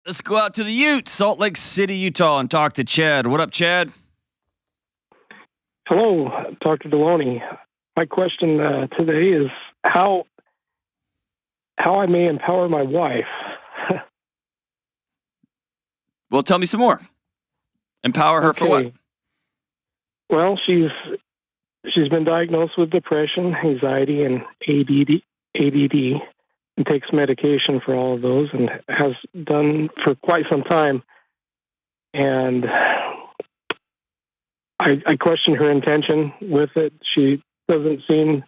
Let's go out to the Ute, Salt Lake City, Utah, and talk to Chad. What up, Chad? Hello, Dr. Delony. My question today is how I may empower my wife. Well, tell me some more. Empower her for what? Well, she's been diagnosed with depression, anxiety, and ADD, and takes medication for all of those, and has done for quite some time. And I question her intention with it. She doesn't seem,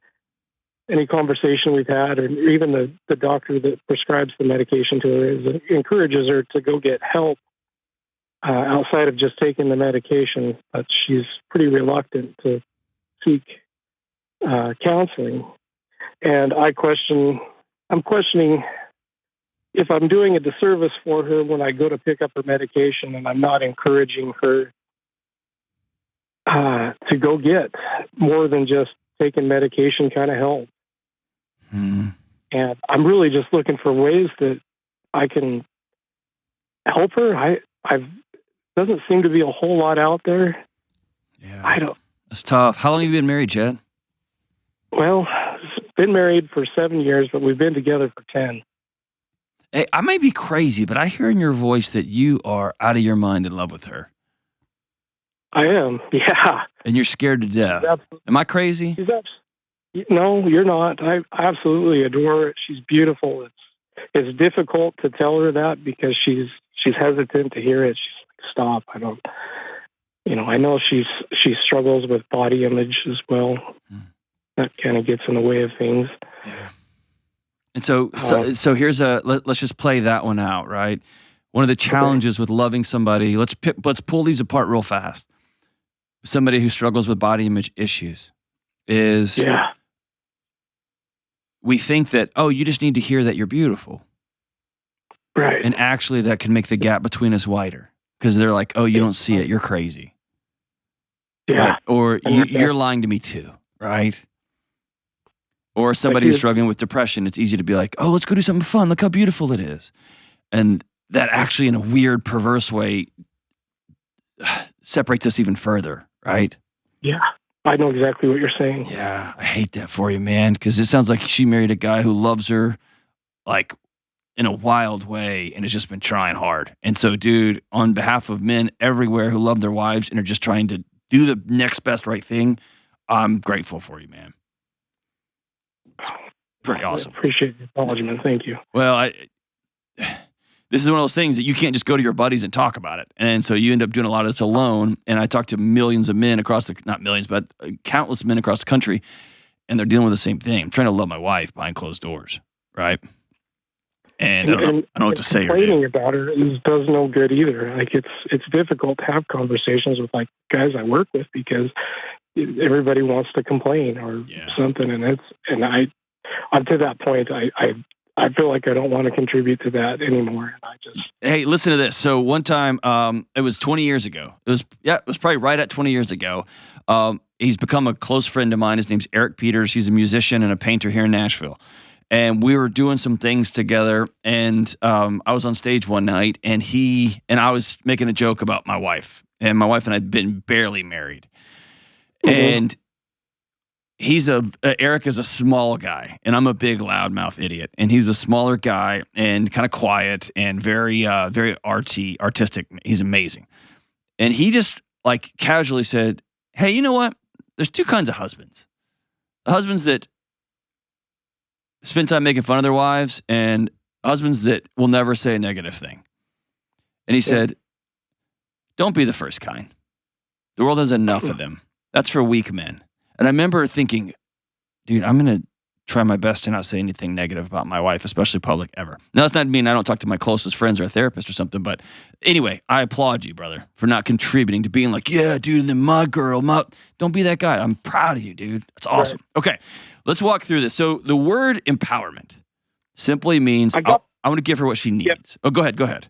any conversation we've had, or even the doctor that prescribes the medication to her, encourages her to go get help outside of just taking the medication. But she's pretty reluctant to seek counseling. And I'm questioning if I'm doing a disservice for her when I go to pick up her medication and I'm not encouraging her to go get more than just taking medication kind of help. Hmm. And I'm really just looking for ways that I can help her. Doesn't seem to be a whole lot out there. Yeah, It's tough. How long have you been married, Chad? Well, been married for 7 years, but we've been together for 10. Hey, I may be crazy, but I hear in your voice that you are out of your mind in love with her. I am, yeah. And you're scared to death. Am I crazy? No, you're not. I absolutely adore her. She's beautiful. It's difficult to tell her that because she's hesitant to hear it. She's like, stop. I don't. I know she struggles with body image as well. That kind of gets in the way of things. Yeah. And so here's let's just play that one out, right? One of the challenges with loving somebody. Let's pull these apart real fast. Somebody who struggles with body image issues is we think that, oh, you just need to hear that you're beautiful. Right. And actually that can make the gap between us wider because they're like, oh, you don't see it. You're crazy. Yeah. Right? Or you're lying to me too, right? Or somebody who's struggling with depression, it's easy to be like, oh, let's go do something fun. Look how beautiful it is. And that actually in a weird, perverse way separates us even further, right? Yeah. I know exactly what you're saying. Yeah, I hate that for you, man, because it sounds like she married a guy who loves her like in a wild way and has just been trying hard. And so, dude, on behalf of men everywhere who love their wives and are just trying to do the next best right thing, I'm grateful for you, man. It's pretty awesome. I appreciate the acknowledgement. Thank you. Well, this is one of those things that you can't just go to your buddies and talk about it. And so you end up doing a lot of this alone. And I talk to millions of men not millions, but countless men across the country, and they're dealing with the same thing. I'm trying to love my wife behind closed doors, right? And I don't know what to say. Complaining about her does no good either. Like it's difficult to have conversations with like guys I work with because everybody wants to complain or something, and I'm to that point. I feel like I don't want to contribute to that anymore. Hey, listen to this. So one time, it was 20 years ago. It was probably right at 20 years ago. He's become a close friend of mine. His name's Eric Peters. He's a musician and a painter here in Nashville. And we were doing some things together. And I was on stage one night, and I was making a joke about my wife. And my wife and I had been barely married. Mm-hmm. And Eric is a small guy, and I'm a big loudmouth idiot. And he's a smaller guy and kind of quiet and very, very artsy, artistic. He's amazing. And he just like casually said, hey, you know what? There's two kinds of husbands. The husbands that spend time making fun of their wives and husbands that will never say a negative thing. And he said, don't be the first kind. The world has enough of them. That's for weak men. And I remember thinking, dude, I'm going to try my best to not say anything negative about my wife, especially public, ever. Now, that's not mean I don't talk to my closest friends or a therapist or something, but anyway, I applaud you, brother, for not contributing to being like, yeah, dude, and then my girl, don't be that guy. I'm proud of you, dude. That's awesome. Right. Okay, let's walk through this. So the word empowerment simply means I want to give her what she needs. Yep. Oh, go ahead. Go ahead.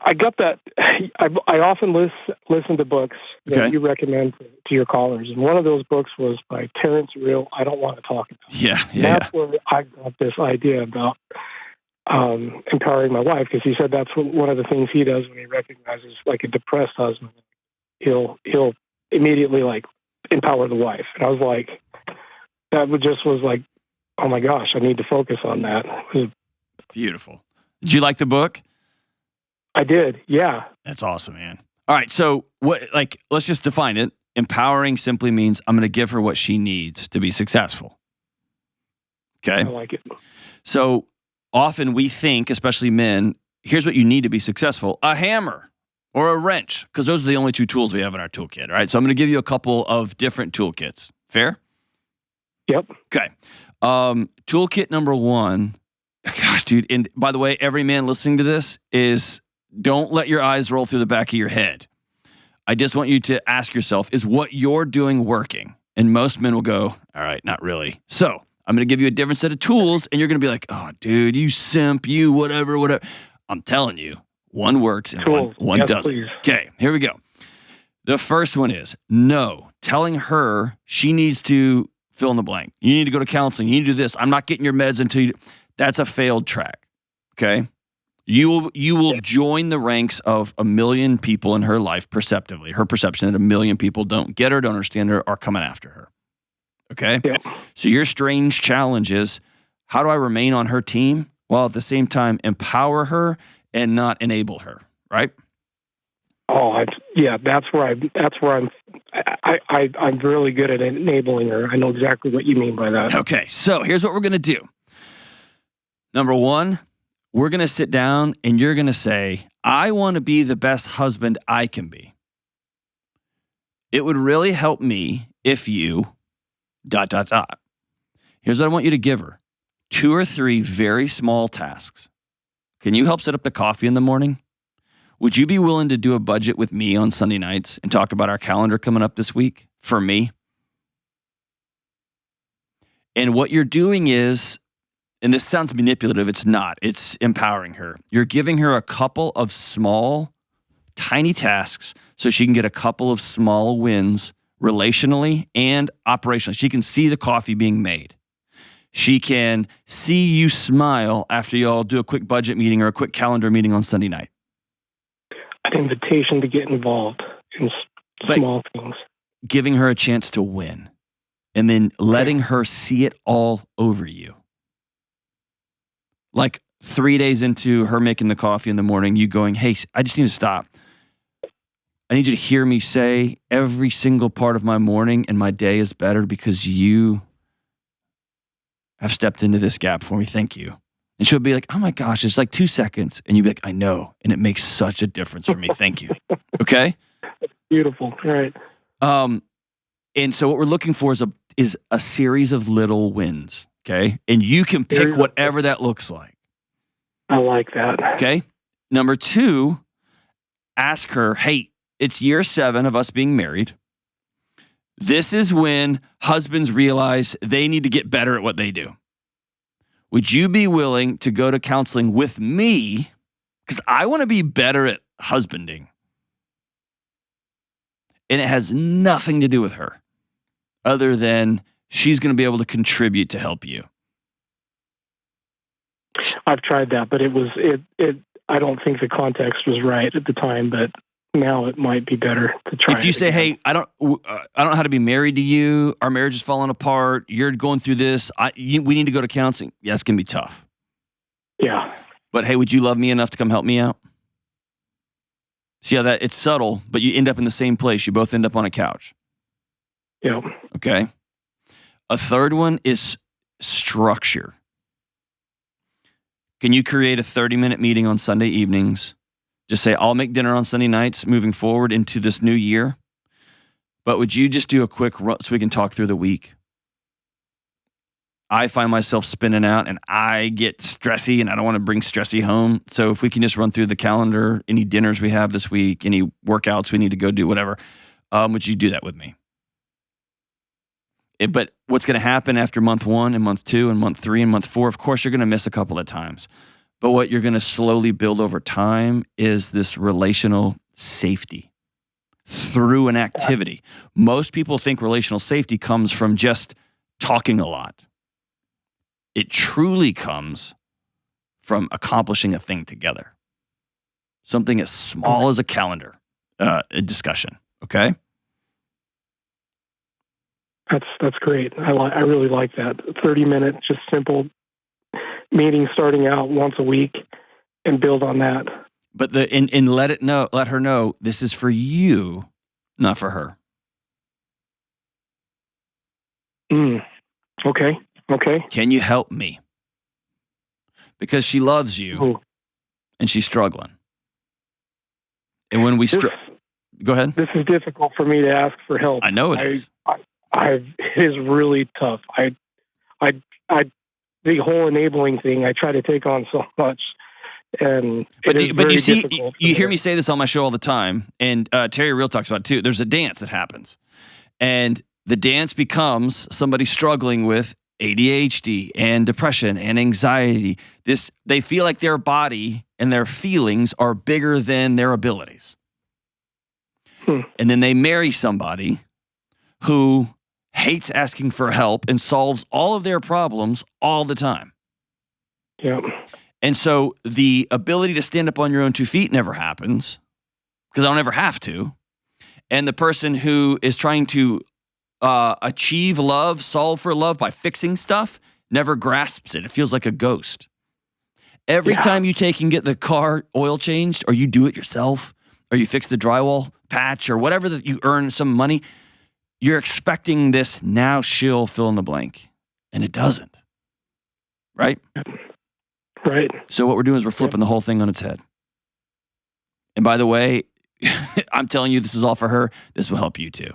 I got that. I often listen to books that you recommend to your callers, and one of those books was by Terrence Real. I don't want to talk about. Yeah. That's where I got this idea about empowering my wife, because he said that's one of the things he does when he recognizes like a depressed husband. He'll immediately like empower the wife. And I was like, was like, oh my gosh, I need to focus on that. Beautiful. Did you like the book? I did. Yeah. That's awesome, man. All right. So let's just define it. Empowering simply means I'm going to give her what she needs to be successful. Okay. I like it. So often we think, especially men, here's what you need to be successful: a hammer or a wrench, because those are the only two tools we have in our toolkit. All right. So I'm going to give you a couple of different toolkits. Fair? Yep. Okay. Toolkit number one, gosh, dude. And by the way, every man listening to this don't let your eyes roll through the back of your head. I just want you to ask yourself, is what you're doing working? And most men will go, all right, not really. So I'm going to give you a different set of tools, and you're going to be like, oh, dude, you simp, you whatever. I'm telling you, one works and one yes, doesn't. Please. Okay, here we go. The first one is no, telling her she needs to fill in the blank. You need to go to counseling. You need to do this. I'm not getting your meds until you. That's a failed track. Okay. You will join the ranks of 1 million people in her life perceptively. Her perception that 1 million people don't get her, don't understand her, are coming after her. Okay? Yeah. So your strange challenge is, how do I remain on her team while at the same time empower her and not enable her, right? Oh, that's where I'm really good at enabling her. I know exactly what you mean by that. Okay, so here's what we're going to do. Number one, we're going to sit down and you're going to say, I want to be the best husband I can be. It would really help me if you ... Here's what I want you to give her. 2 or 3 very small tasks. Can you help set up the coffee in the morning? Would you be willing to do a budget with me on Sunday nights and talk about our calendar coming up this week for me? And what you're doing is, and this sounds manipulative, it's not. It's empowering her. You're giving her a couple of small, tiny tasks so she can get a couple of small wins relationally and operationally. She can see the coffee being made. She can see you smile after you all do a quick budget meeting or a quick calendar meeting on Sunday night. An invitation to get involved in small things. Giving her a chance to win and then letting her see it all over you. Like 3 days into her making the coffee in the morning, you going, hey, I just need to stop. I need you to hear me say every single part of my morning and my day is better because you have stepped into this gap for me. Thank you. And she'll be like, oh my gosh, it's like 2 seconds. And you'll be like, I know. And it makes such a difference for me. Thank you. Okay? Beautiful. All right. And so what we're looking for is a series of little wins. Okay? And you can pick whatever that looks like. I like that. Okay? Number 2, ask her, hey, it's year 7 of us being married. This is when husbands realize they need to get better at what they do. Would you be willing to go to counseling with me? Because I want to be better at husbanding. And it has nothing to do with her other than she's going to be able to contribute to help you. I've tried that, but I don't think the context was right at the time, but now it might be better to try. If you say, hey, I don't know how to be married to you. Our marriage is falling apart. You're going through this. We need to go to counseling. Yeah, it's going to be tough. Yeah. But hey, would you love me enough to come help me out? See how it's subtle, but you end up in the same place. You both end up on a couch. Yeah. Okay. A third one is structure. Can you create a 30-minute meeting on Sunday evenings? Just say, I'll make dinner on Sunday nights moving forward into this new year. But would you just do a quick run so we can talk through the week? I find myself spinning out and I get stressy and I don't want to bring stressy home. So if we can just run through the calendar, any dinners we have this week, any workouts we need to go do, whatever, would you do that with me? But what's going to happen after month 1 and month 2 and month 3 and month 4, of course, you're going to miss a couple of times. But what you're going to slowly build over time is this relational safety through an activity. Most people think relational safety comes from just talking a lot. It truly comes from accomplishing a thing together. Something as small as a calendar a discussion, okay? That's great. I really like that. 30-minute, just simple meeting starting out once a week and build on that. But and let her know this is for you, not for her. Okay. Can you help me? Because she loves you and she's struggling. And when we go ahead. This is difficult for me to ask for help. I know it is. It is really tough. The whole enabling thing, I try to take on so much. And but you see, you hear me say this on my show all the time, and Terry Real talks about it too. There's a dance that happens, and the dance becomes somebody struggling with ADHD and depression and anxiety. They feel like their body and their feelings are bigger than their abilities. And then they marry somebody who hates asking for help and solves all of their problems all the time. Yeah. And so the ability to stand up on your own 2 feet never happens because I don't ever have to. And the person who is trying to achieve love, solve for love by fixing stuff, never grasps it. It feels like a ghost. Every time you take and get the car oil changed, or you do it yourself, or you fix the drywall patch, or whatever that you earn some money, you're expecting this now she'll fill in the blank. And it doesn't. Right? Right. So what we're doing is we're flipping the whole thing on its head. And by the way, I'm telling you, this is all for her. This will help you too.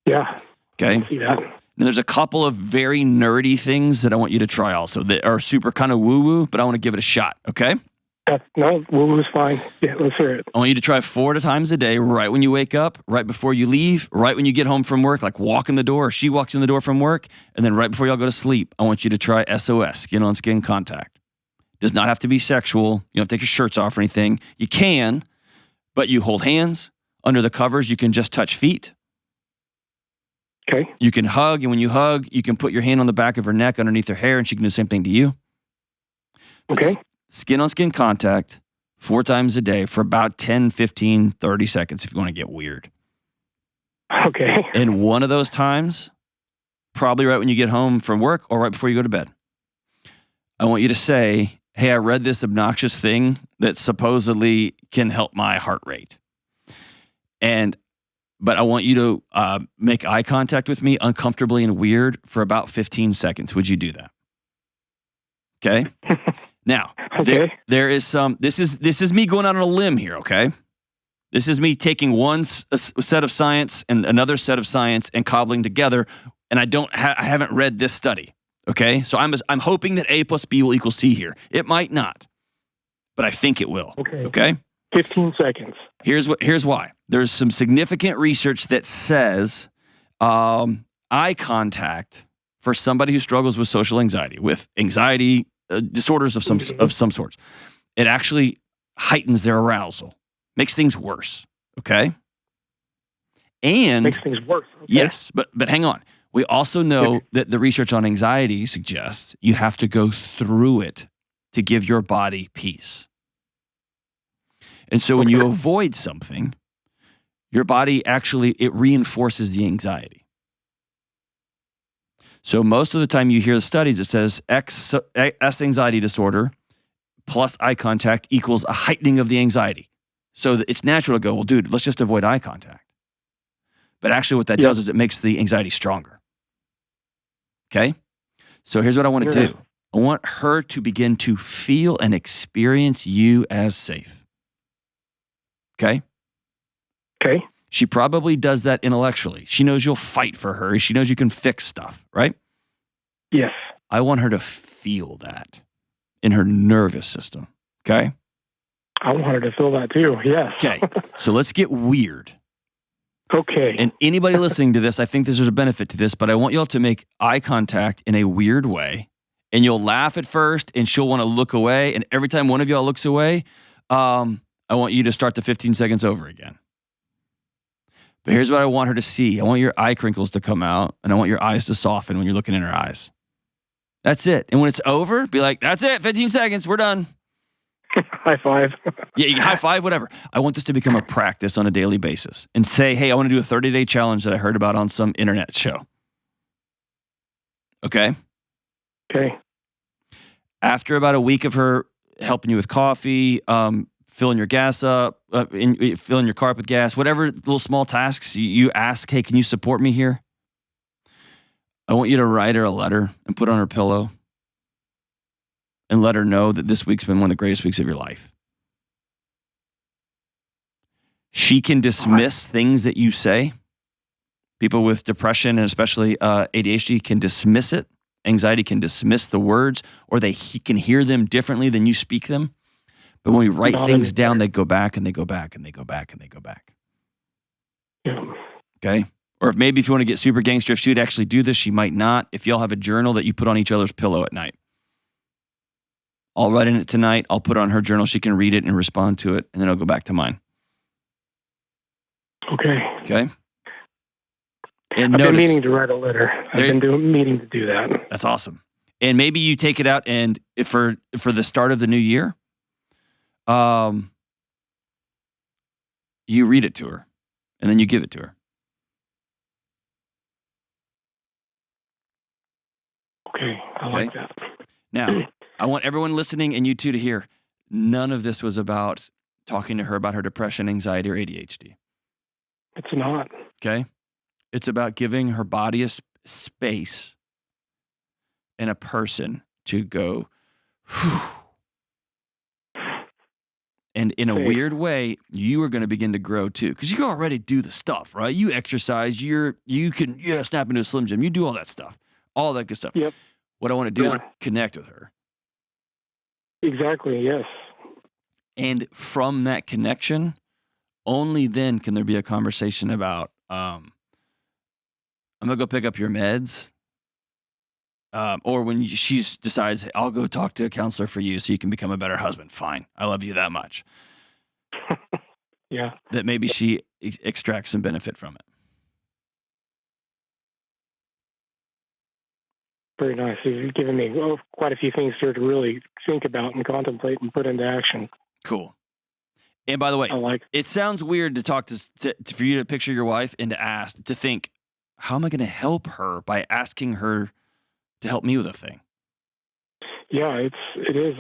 Yeah. Okay. I see that. And there's a couple of very nerdy things that I want you to try also that are super kind of woo-woo, but I want to give it a shot. Okay. No, woo-woo's fine. Yeah, let's hear it. I want you to try 4 times a day, right when you wake up, right before you leave, right when you get home from work, like walk in the door, or she walks in the door from work, and then right before y'all go to sleep, I want you to try SOS, skin on skin contact. Does not have to be sexual. You don't have to take your shirts off or anything. You can, but you hold hands. Under the covers, you can just touch feet. Okay. You can hug, and when you hug, you can put your hand on the back of her neck underneath her hair, and she can do the same thing to you. Okay. Skin on skin contact 4 times a day for about 10, 15, 30 seconds if you want to get weird. Okay. And one of those times, probably right when you get home from work or right before you go to bed, I want you to say, hey, I read this obnoxious thing that supposedly can help my heart rate. But I want you to make eye contact with me uncomfortably and weird for about 15 seconds. Would you do that? Okay. Now, there is some, this is me going out on a limb here, okay? This is me taking one set of science and another set of science and cobbling together, and I haven't read this study, okay? So I'm hoping that A plus B will equal C here. It might not, but I think it will, okay? 15 seconds. Here's why. There's some significant research that says eye contact for somebody who struggles with social anxiety, with anxiety disorders of some sorts, it actually heightens their arousal, makes things worse. Okay, and makes things worse. Okay. Yes, but hang on. We also know that the research on anxiety suggests you have to go through it to give your body peace. And so when you avoid something, your body actually, it reinforces the anxiety. So most of the time you hear the studies, it says S anxiety disorder plus eye contact equals a heightening of the anxiety. So it's natural to go, well, dude, let's just avoid eye contact. But actually what that does is it makes the anxiety stronger. Okay? So here's what I want to do. I want her to begin to feel and experience you as safe. Okay? Okay. She probably does that intellectually. She knows you'll fight for her. She knows you can fix stuff, right? Yes. I want her to feel that in her nervous system, okay? I want her to feel that too, yes. Okay, so let's get weird. Okay. And anybody listening to this, I think there's a benefit to this, but I want y'all to make eye contact in a weird way. And you'll laugh at first, and she'll want to look away. And every time one of y'all looks away, I want you to start the 15 seconds over again. But here's what I want her to see. I want your eye crinkles to come out, and I want your eyes to soften when you're looking in her eyes. That's it. And when it's over, be like, that's it, 15 seconds, we're done. High five. Yeah, you can high five, whatever. I want this to become a practice on a daily basis and say, hey, I want to do a 30-day challenge that I heard about on some internet show. Okay? Okay. After about a week of her helping you with coffee, filling your gas up, filling your car up with gas, whatever little small tasks you ask, hey, can you support me here? I want you to write her a letter and put it on her pillow and let her know that this week's been one of the greatest weeks of your life. She can dismiss things that you say. People with depression and especially ADHD can dismiss it. Anxiety can dismiss the words, or they can hear them differently than you speak them. But when we write things down, they go back and they go back and they go back and they go back. Yeah. Okay? Or if you want to get super gangster, if she would actually do this, she might not. If y'all have a journal that you put on each other's pillow at night. I'll write in it tonight. I'll put it on her journal. She can read it and respond to it, and then I'll go back to mine. Okay. Okay? And I've been meaning to write a letter. I've been meaning to do that. That's awesome. And maybe you take it out, and if for the start of the new year, you read it to her, and then you give it to her. Okay, I like that. Now, I want everyone listening and you too to hear, none of this was about talking to her about her depression, anxiety, or ADHD. It's not. Okay? It's about giving her body a space and a person to go, whew. And in a weird way, you are going to begin to grow too. Because you already do the stuff, right? You exercise, you can snap into a Slim Jim. You do all that stuff. All that good stuff. Yep. What I want to do is connect with her. Exactly, yes. And from that connection, only then can there be a conversation about, I'm going to go pick up your meds. Or when she decides, hey, I'll go talk to a counselor for you so you can become a better husband. Fine. I love you that much. Yeah. That maybe she extracts some benefit from it. Very nice. You've given me quite a few things here to really think about and contemplate and put into action. Cool. And by the way, it sounds weird to talk for you to picture your wife and to think, how am I going to help her by asking her to help me with a thing? Yeah, it is.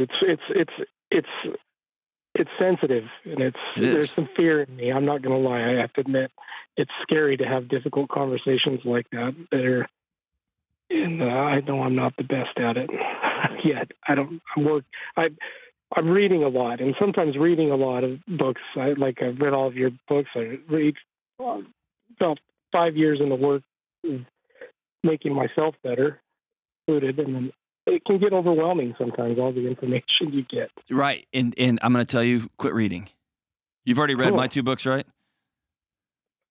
It's sensitive, and there's some fear in me. I'm not going to lie. I have to admit, it's scary to have difficult conversations like that. And I know I'm not the best at it yet. I'm reading a lot, and sometimes reading a lot of books. I've read all of your books. I read about 5 years in the work of making myself better, included, and then it can get overwhelming sometimes, all the information you get. Right, and I'm going to tell you, quit reading. You've already read my 2 books, right?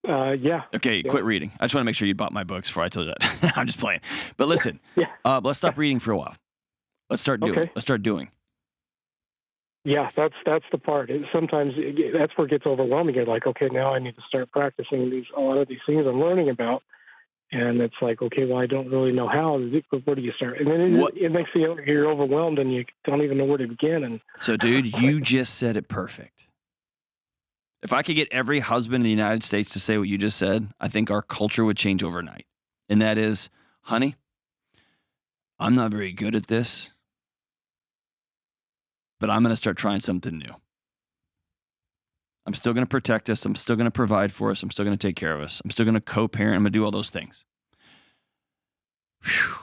Yeah. Okay, yeah. Quit reading. I just want to make sure you bought my books before I told you that. I'm just playing. But listen, let's stop reading for a while. Let's start doing. Okay. Let's start doing. Yeah, that's the part. Sometimes that's where it gets overwhelming. You're like, okay, now I need to start practicing a lot of these things I'm learning about. And it's like, okay, well, I don't really know how. Where do you start? And then it makes you're overwhelmed and you don't even know where to begin. And so, dude, you just said it perfect. If I could get every husband in the United States to say what you just said, I think our culture would change overnight. And that is, honey, I'm not very good at this, but I'm going to start trying something new. I'm still going to protect us. I'm still going to provide for us. I'm still going to take care of us. I'm still going to co-parent. I'm going to do all those things. Whew.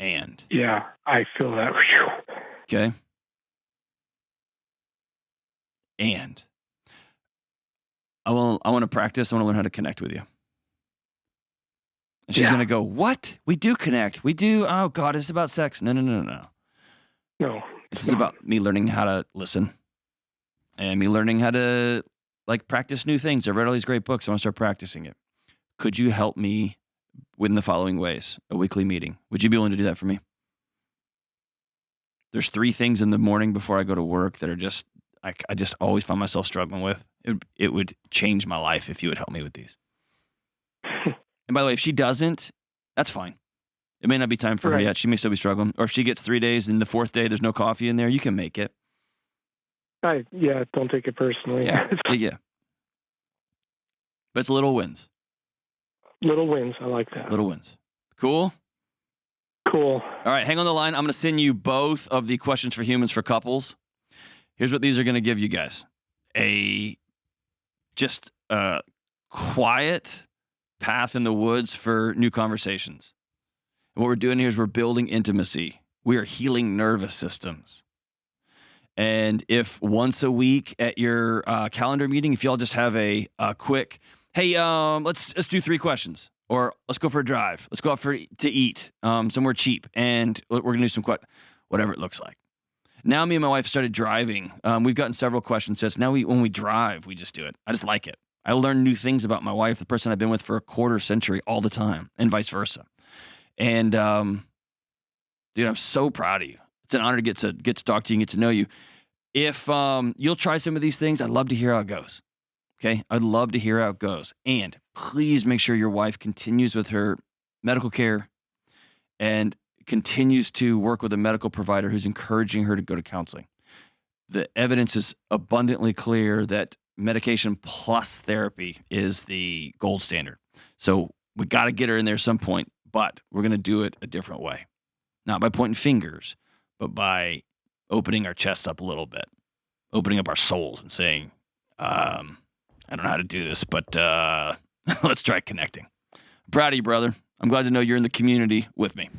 And. Yeah, I feel that. Whew. Okay. And. I want to practice. I want to learn how to connect with you. And she's going to go, what? We do connect. We do. Oh, God, it's about sex. No. No. This is about me learning how to listen and me learning how to practice new things. I've read all these great books. I want to start practicing it. Could you help me in the following ways? A weekly meeting. Would you be willing to do that for me? There's 3 things in the morning before I go to work that are just, I just always find myself struggling with. It would change my life if you would help me with these. And by the way, if she doesn't, that's fine. It may not be time for her yet. She may still be struggling. Or if she gets 3 days and the fourth day there's no coffee in there, you can make it. Don't take it personally. Yeah. But it's little wins. Little wins. I like that. Little wins. Cool? Cool. All right, hang on the line. I'm going to send you both of the questions for humans for couples. Here's what these are going to give you guys. Just a quiet path in the woods for new conversations. And what we're doing here is we're building intimacy. We are healing nervous systems. And if once a week at your calendar meeting, if y'all just have a quick, hey, let's do 3 questions. Or let's go for a drive. Let's go out to eat somewhere cheap. And we're going to do some whatever it looks like. Now me and my wife started driving. We've gotten several questions. Just now when we drive, we just do it. I just like it. I learn new things about my wife, the person I've been with for a quarter century all the time, and vice versa. And dude, I'm so proud of you. It's an honor to get to talk to you and get to know you. If you'll try some of these things, I'd love to hear how it goes. Okay, I'd love to hear how it goes. And please make sure your wife continues with her medical care and continues to work with a medical provider who's encouraging her to go to counseling. The evidence is abundantly clear that medication plus therapy is the gold standard. So we got to get her in there at some point, but we're going to do it a different way. Not by pointing fingers, but by opening our chests up a little bit, opening up our souls and saying, I don't know how to do this, but let's try connecting. I'm proud of you, brother. I'm glad to know you're in the community with me.